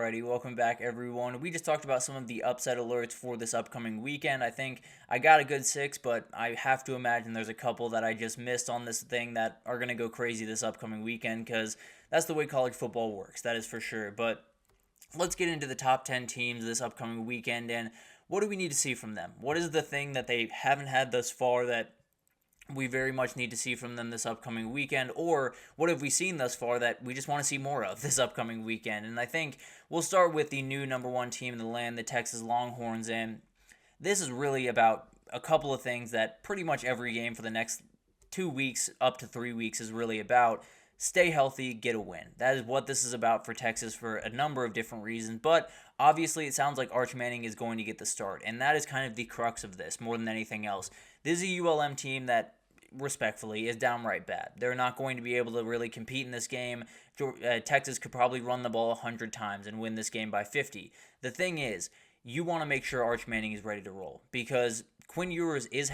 Alrighty, welcome back everyone. We just talked about some of the upset alerts for this upcoming weekend. I think I got a good 6, but I have to imagine there's a couple that I just missed on this thing that are going to go crazy this upcoming weekend because that's the way college football works, that is for sure. But let's get into the top 10 teams this upcoming weekend and what do we need to see from them? What is the thing that they haven't had thus far that we very much need to see from them this upcoming weekend, or what have we seen thus far that we just want to see more of this upcoming weekend? And I think we'll start with the new number one team in the land, the Texas Longhorns, and this is really about a couple of things that pretty much every game for the next 2 weeks up to 3 weeks is really about. Stay healthy, get a win. That is what this is about for Texas for a number of different reasons, but obviously it sounds like Arch Manning is going to get the start, and that is kind of the crux of this more than anything else. This is a ULM team that respectfully, is downright bad. They're not going to be able to really compete in this game. Texas could probably run the ball 100 times and win this game by 50. The thing is, you want to make sure Arch Manning is ready to roll because Quinn Ewers is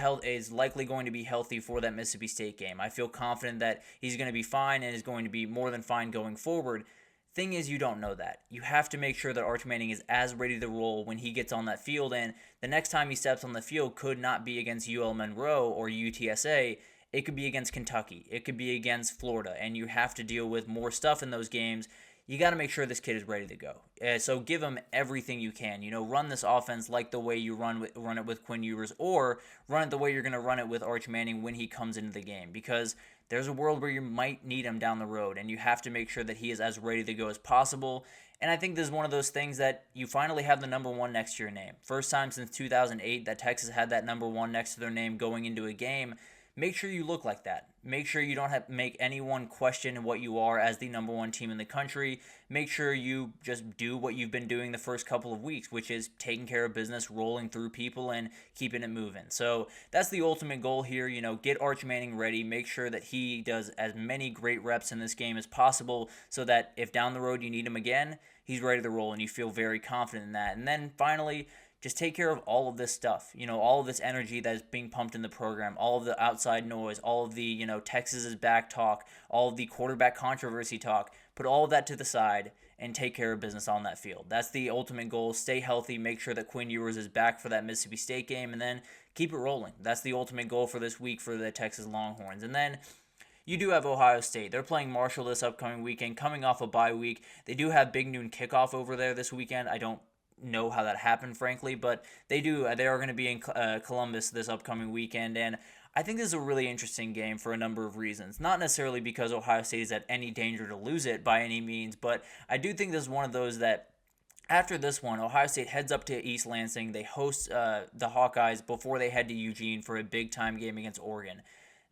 likely going to be healthy for that Mississippi State game. I feel confident that he's going to be fine and is going to be more than fine going forward. Thing is, you don't know that. You have to make sure that Arch Manning is as ready to roll when he gets on that field, and the next time he steps on the field could not be against UL Monroe or UTSA. It could be against Kentucky. It could be against Florida, and you have to deal with more stuff in those games. You got to make sure this kid is ready to go. So give him everything you can. Run this offense like the way you run it with Quinn Ewers, or run it the way you're going to run it with Arch Manning when he comes into the game, because there's a world where you might need him down the road, and you have to make sure that he is as ready to go as possible. And I think this is one of those things that you finally have the number one next to your name. First time since 2008 that Texas had that number one next to their name going into a game. Make sure you look like that. Make sure you don't have to make anyone question what you are as the number one team in the country. Make sure you just do what you've been doing the first couple of weeks, which is taking care of business, rolling through people, and keeping it moving. So that's the ultimate goal here. Get Arch Manning ready. Make sure that he does as many great reps in this game as possible so that if down the road you need him again, he's ready to roll and you feel very confident in that. And then finally, just take care of all of this stuff, all of this energy that is being pumped in the program, all of the outside noise, all of the, Texas is back talk, all of the quarterback controversy talk. Put all of that to the side and take care of business on that field. That's the ultimate goal. Stay healthy, make sure that Quinn Ewers is back for that Mississippi State game, and then keep it rolling. That's the ultimate goal for this week for the Texas Longhorns. And then you do have Ohio State. They're playing Marshall this upcoming weekend, coming off a bye week. They do have Big Noon kickoff over there this weekend. I don't know how that happened, frankly, but they are going to be in Columbus this upcoming weekend, and I think this is a really interesting game for a number of reasons. Not necessarily because Ohio State is at any danger to lose it by any means, but I do think this is one of those that after this one, Ohio State heads up to East Lansing. They host the Hawkeyes before they head to Eugene for a big-time game against Oregon.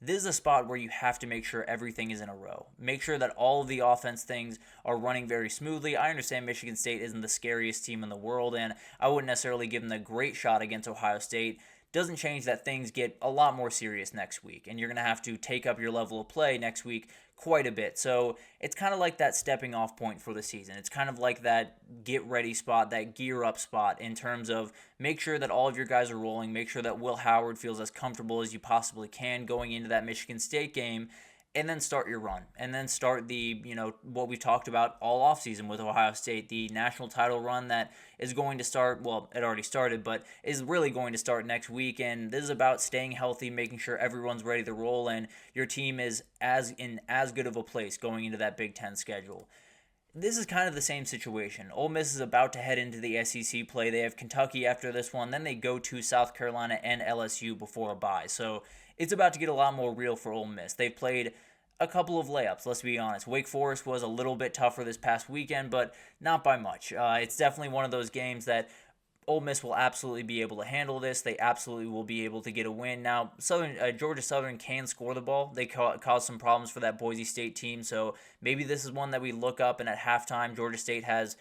This is a spot where you have to make sure everything is in a row. Make sure that all of the offense things are running very smoothly. I understand Michigan State isn't the scariest team in the world, and I wouldn't necessarily give them a great shot against Ohio State. Doesn't change that things get a lot more serious next week, and you're going to have to take up your level of play next week quite a bit. So it's kind of like that stepping off point for the season. It's kind of like that get ready spot, that gear up spot in terms of make sure that all of your guys are rolling, make sure that Will Howard feels as comfortable as you possibly can going into that Michigan State game, and then start your run. And then start the, what we talked about all offseason with Ohio State, the national title run that is going to start, well, it already started, but is really going to start next week. And this is about staying healthy, making sure everyone's ready to roll, and your team is in as good of a place going into that Big Ten schedule. This is kind of the same situation. Ole Miss is about to head into the SEC play. They have Kentucky after this one. Then they go to South Carolina and LSU before a bye. So it's about to get a lot more real for Ole Miss. They've played a couple of layups, let's be honest. Wake Forest was a little bit tougher this past weekend, but not by much. It's definitely one of those games that Ole Miss will absolutely be able to handle this. They absolutely will be able to get a win. Now, Georgia Southern can score the ball. They caused some problems for that Boise State team, so maybe this is one that we look up and at halftime Georgia State has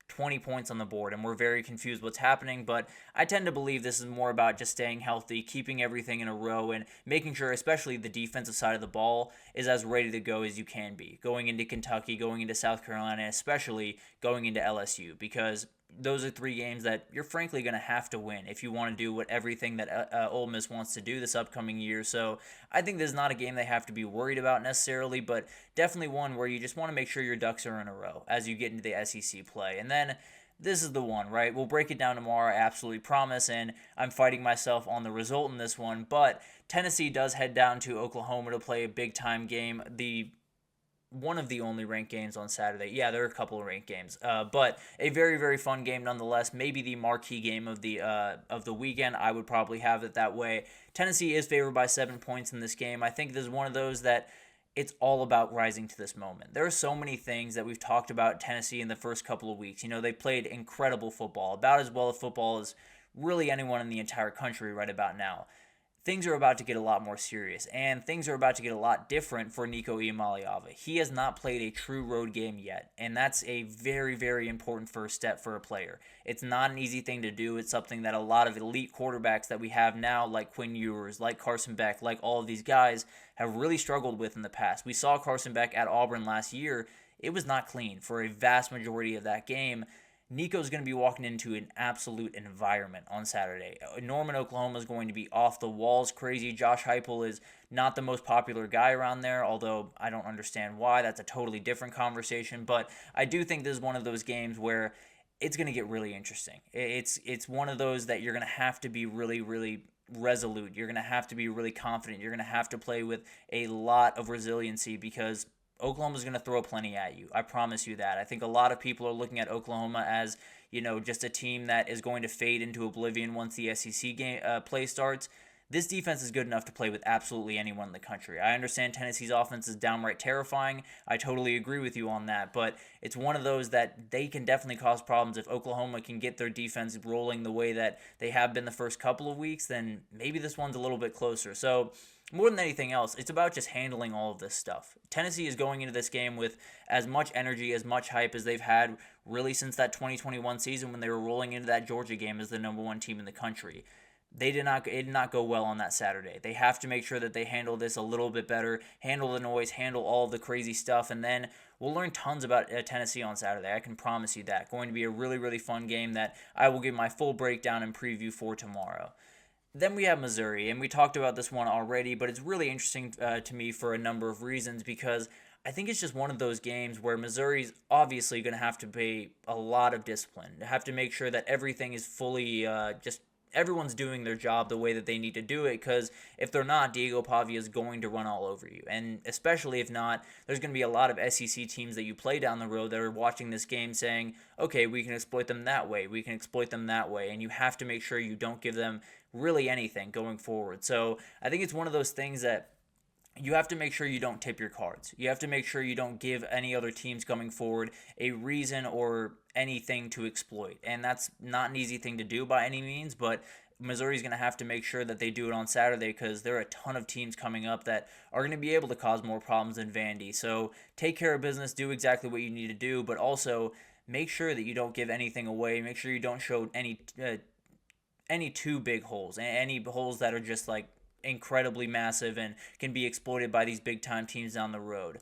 20 points on the board, and we're very confused what's happening, but I tend to believe this is more about just staying healthy, keeping everything in a row, and making sure, especially the defensive side of the ball, is as ready to go as you can be, going into Kentucky, going into South Carolina, especially going into LSU, because those are three games that you're frankly going to have to win if you want to do what everything that Ole Miss wants to do this upcoming year. So I think this is not a game they have to be worried about necessarily, but definitely one where you just want to make sure your ducks are in a row as you get into the SEC play. And then this is the one, right? We'll break it down tomorrow, I absolutely promise, and I'm fighting myself on the result in this one, but Tennessee does head down to Oklahoma to play a big-time game, one of the only ranked games on Saturday. Yeah, there are a couple of ranked games, but a very, very fun game nonetheless. Maybe the marquee game of the weekend. I would probably have it that way. Tennessee is favored by 7 points in this game. I think this is one of those that it's all about rising to this moment. There are so many things that we've talked about Tennessee in the first couple of weeks. They played incredible football, about as well as football as really anyone in the entire country right about now. Things are about to get a lot more serious, and things are about to get a lot different for Nico Iamaleava. He has not played a true road game yet, and that's a very, very important first step for a player. It's not an easy thing to do. It's something that a lot of elite quarterbacks that we have now, like Quinn Ewers, like Carson Beck, like all of these guys, have really struggled with in the past. We saw Carson Beck at Auburn last year. It was not clean for a vast majority of that game. Nico's going to be walking into an absolute environment on Saturday. Norman, Oklahoma is going to be off the walls crazy. Josh Heupel is not the most popular guy around there, although I don't understand why. That's a totally different conversation. But I do think this is one of those games where it's going to get really interesting. It's one of those that you're going to have to be really, really resolute. You're going to have to be really confident. You're going to have to play with a lot of resiliency because Oklahoma's going to throw plenty at you. I promise you that. I think a lot of people are looking at Oklahoma as, just a team that is going to fade into oblivion once the SEC game play starts. This defense is good enough to play with absolutely anyone in the country. I understand Tennessee's offense is downright terrifying. I totally agree with you on that, but it's one of those that they can definitely cause problems. If Oklahoma can get their defense rolling the way that they have been the first couple of weeks, then maybe this one's a little bit closer. So more than anything else, it's about just handling all of this stuff. Tennessee is going into this game with as much energy, as much hype as they've had really since that 2021 season when they were rolling into that Georgia game as the number one team in the country. It did not go well on that Saturday. They have to make sure that they handle this a little bit better, handle the noise, handle all of the crazy stuff, and then we'll learn tons about Tennessee on Saturday. I can promise you that. Going to be a really, really fun game that I will give my full breakdown and preview for tomorrow. Then we have Missouri, and we talked about this one already, but it's really interesting to me for a number of reasons because I think it's just one of those games where Missouri's obviously going to have to pay a lot of discipline, have to make sure that everything is fully everyone's doing their job the way that they need to do it, because if they're not, Diego Pavia is going to run all over you. And especially if not, there's going to be a lot of SEC teams that you play down the road that are watching this game saying, okay, we can exploit them that way, we can exploit them that way, and you have to make sure you don't give them really anything going forward. So I think it's one of those things that you have to make sure you don't tip your cards. You have to make sure you don't give any other teams coming forward a reason or anything to exploit. And that's not an easy thing to do by any means, but Missouri's going to have to make sure that they do it on Saturday because there are a ton of teams coming up that are going to be able to cause more problems than Vandy. So take care of business, do exactly what you need to do, but also make sure that you don't give anything away. Make sure you don't show any too big holes, any holes that are just like incredibly massive and can be exploited by these big time teams down the road.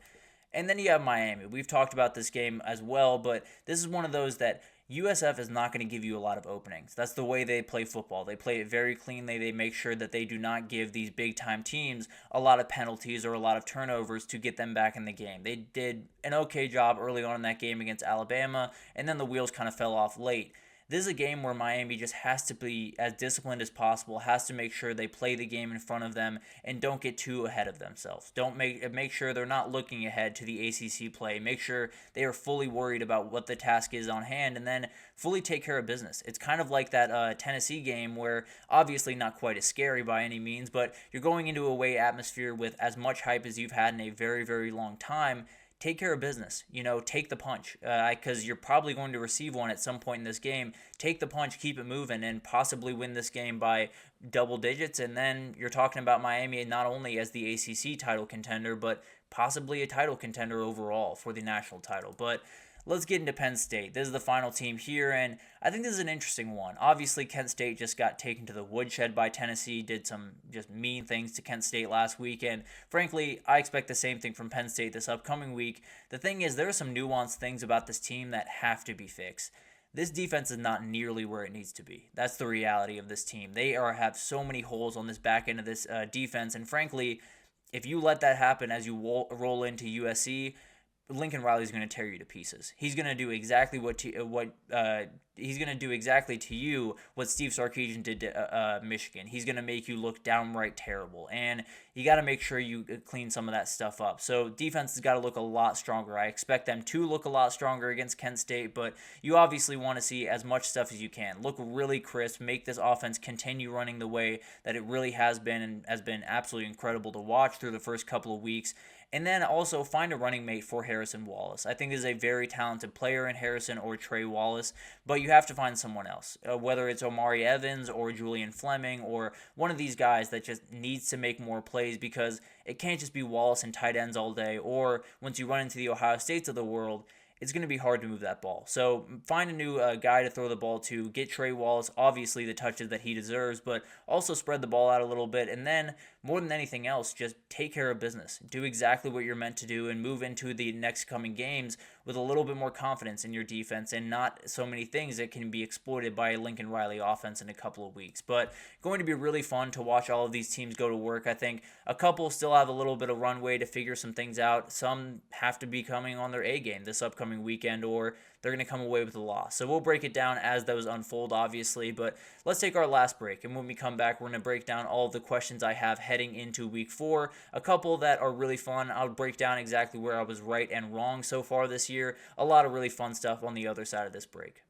And then you have Miami. We've talked about this game as well, but this is one of those that USF is not going to give you a lot of openings. That's the way they play football. They play it very cleanly. They make sure that they do not give these big time teams a lot of penalties or a lot of turnovers to get them back in the game. They did an okay job early on in that game against Alabama, and then the wheels kind of fell off late. This is a game where Miami just has to be as disciplined as possible, has to make sure they play the game in front of them and don't get too ahead of themselves. Don't make sure they're not looking ahead to the ACC play. Make sure they are fully worried about what the task is on hand and then fully take care of business. It's kind of like that Tennessee game where obviously not quite as scary by any means, but you're going into a away atmosphere with as much hype as you've had in a very, very long time. Take care of business, take the punch, because you're probably going to receive one at some point in this game. Take the punch, keep it moving, and possibly win this game by double digits. And then you're talking about Miami not only as the ACC title contender, but possibly a title contender overall for the national title. But let's get into Penn State. This is the final team here, and I think this is an interesting one. Obviously, Kent State just got taken to the woodshed by Tennessee, did some just mean things to Kent State last week, and frankly, I expect the same thing from Penn State this upcoming week. The thing is, there are some nuanced things about this team that have to be fixed. this defense is not nearly where it needs to be. That's the reality of this team. They have so many holes on this back end of this defense, and frankly, if you let that happen as you roll into USC, Lincoln Riley's going to tear you to pieces. He's going to do exactly he's going to do exactly to you what Steve Sarkisian did to Michigan. He's going to make you look downright terrible, and you got to make sure you clean some of that stuff up. So defense has got to look a lot stronger. I expect them to look a lot stronger against Kent State, but you obviously want to see as much stuff as you can. Look really crisp. Make this offense continue running the way that it really has been, and has been absolutely incredible to watch through the first couple of weeks. And then also find a running mate for Harrison Wallace. I think there's a very talented player in Harrison or Trey Wallace, but you have to find someone else, whether it's Omari Evans or Julian Fleming or one of these guys that just needs to make more plays, because it can't just be Wallace and tight ends all day, or once you run into the Ohio States of the world, it's going to be hard to move that ball. So find a new guy to throw the ball to. Get Trey Wallace, obviously, the touches that he deserves, but also spread the ball out a little bit. And then, more than anything else, just take care of business. Do exactly what you're meant to do and move into the next coming games with a little bit more confidence in your defense and not so many things that can be exploited by a Lincoln Riley offense in a couple of weeks. But going to be really fun to watch all of these teams go to work. I think a couple still have a little bit of runway to figure some things out. Some have to be coming on their A game this upcoming weekend, or they're going to come away with a loss. So we'll break it down as those unfold, obviously. But let's take our last break. And when we come back, we're going to break down all of the questions I have heading into week 4. A couple that are really fun. I'll break down exactly where I was right and wrong so far this year. A lot of really fun stuff on the other side of this break.